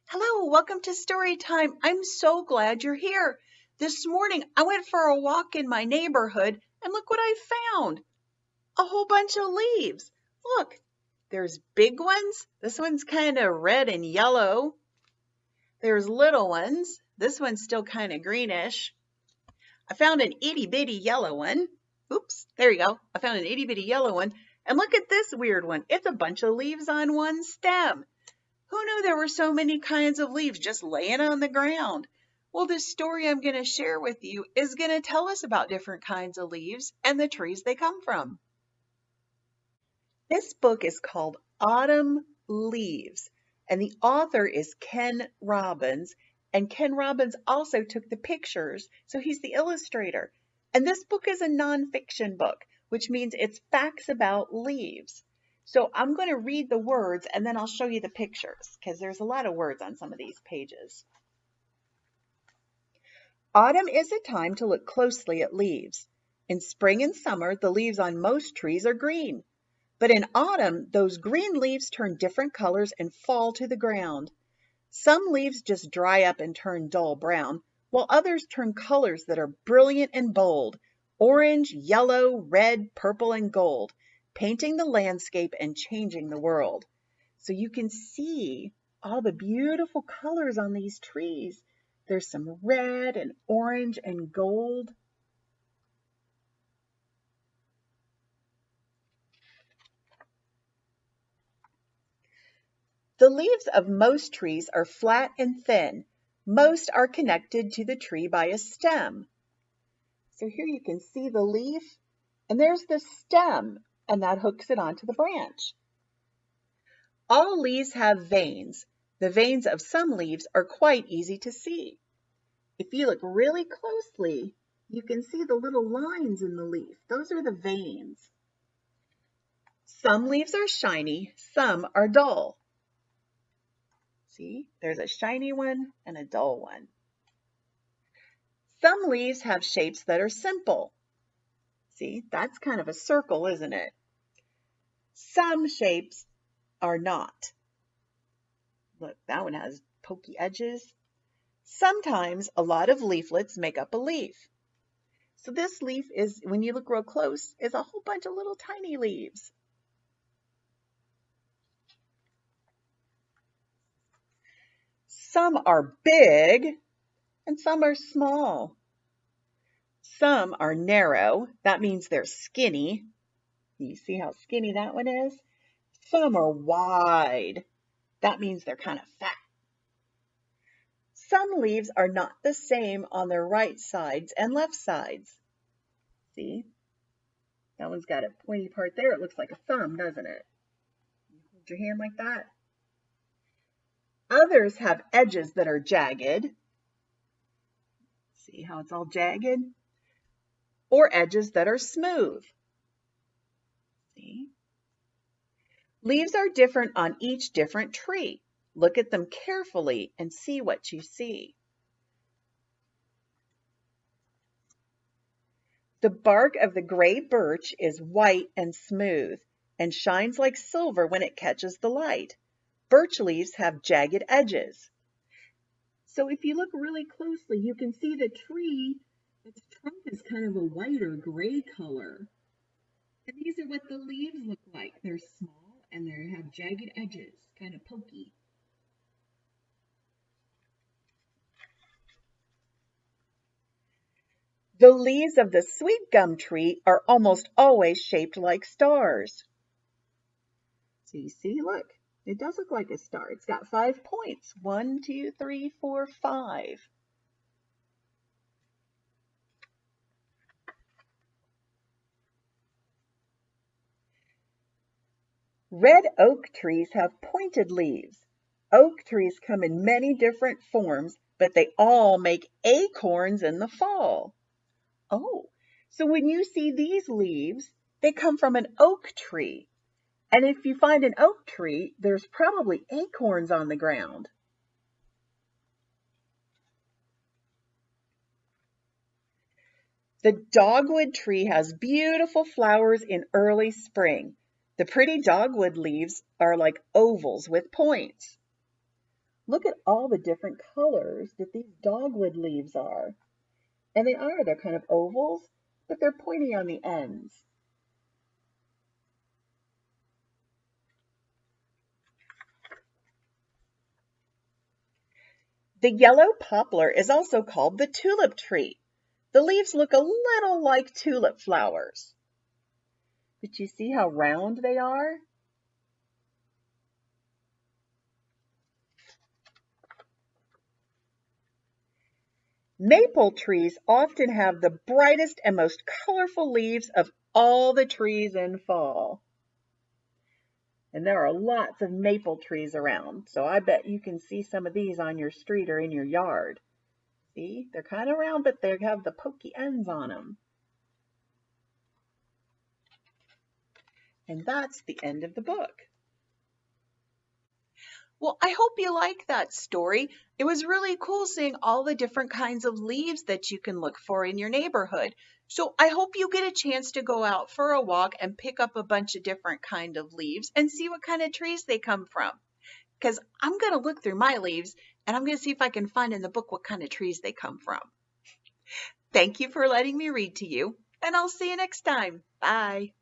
Hello, welcome to Story Time. I'm so glad you're here. This morning I went for a walk in my neighborhood and look what I found. A whole bunch of leaves. Look, there's big ones. This one's kind of red and yellow. There's little ones. This one's still kind of greenish. I found an itty bitty yellow one. Oops, there you go. I found an itty bitty yellow one. And look at this weird one. It's a bunch of leaves on one stem. Who knew there were so many kinds of leaves just laying on the ground? Well, this story I'm going to share with you is going to tell us about different kinds of leaves and the trees they come from. This book is called Autumn Leaves, and the author is Ken Robbins. And Ken Robbins also took the pictures, so he's the illustrator. And this book is a nonfiction book, which means it's facts about leaves. So I'm going to read the words and then I'll show you the pictures because there's a lot of words on some of these pages. Autumn is a time to look closely at leaves. In spring and summer, the leaves on most trees are green. But in autumn, those green leaves turn different colors and fall to the ground. Some leaves just dry up and turn dull brown, while others turn colors that are brilliant and bold, orange, yellow, red, purple, and gold, painting the landscape and changing the world. So you can see all the beautiful colors on these trees. There's some red and orange and gold. The leaves of most trees are flat and thin. Most are connected to the tree by a stem. So here you can see the leaf, and there's the stem, and that hooks it onto the branch. All leaves have veins. The veins of some leaves are quite easy to see. If you look really closely, you can see the little lines in the leaf. Those are the veins. Some leaves are shiny, some are dull. See, there's a shiny one and a dull one. Some leaves have shapes that are simple. See, that's kind of a circle, isn't it? Some shapes are not. Look, that one has pokey edges. Sometimes a lot of leaflets make up a leaf. So this leaf is, when you look real close, is a whole bunch of little tiny leaves. Some are big and some are small. Some are narrow. That means they're skinny. You see how skinny that one is? Some are wide. That means they're kind of fat. Some leaves are not the same on their right sides and left sides. See? That one's got a pointy part there. It looks like a thumb, doesn't it? Hold your hand like that. Others have edges that are jagged. See how it's all jagged? Or edges that are smooth. See? Leaves are different on each different tree. Look at them carefully and see what you see. The bark of the gray birch is white and smooth and shines like silver when it catches the light. Birch leaves have jagged edges. So if you look really closely, you can see the tree, its trunk is kind of a white or gray color. And these are what the leaves look like. They're small and they have jagged edges, kind of pokey. The leaves of the sweet gum tree are almost always shaped like stars. So you see, look, it does look like a star. It's got 5 points. 1, 2, 3, 4, 5. Red oak trees have pointed leaves. Oak trees come in many different forms, but they all make acorns in the fall. Oh, so when you see these leaves, they come from an oak tree. And if you find an oak tree, there's probably acorns on the ground. The dogwood tree has beautiful flowers in early spring. The pretty dogwood leaves are like ovals with points. Look at all the different colors that these dogwood leaves are. And they're kind of ovals, but they're pointy on the ends. The yellow poplar is also called the tulip tree. The leaves look a little like tulip flowers. But you see how round they are? Maple trees often have the brightest and most colorful leaves of all the trees in fall. And there are lots of maple trees around, so I bet you can see some of these on your street or in your yard. See, they're kind of round, but they have the pokey ends on them. And that's the end of the book. Well, I hope you like that story. It was really cool seeing all the different kinds of leaves that you can look for in your neighborhood. So I hope you get a chance to go out for a walk and pick up a bunch of different kind of leaves and see what kind of trees they come from. Because I'm going to look through my leaves and I'm going to see if I can find in the book what kind of trees they come from. Thank you for letting me read to you, and I'll see you next time. Bye.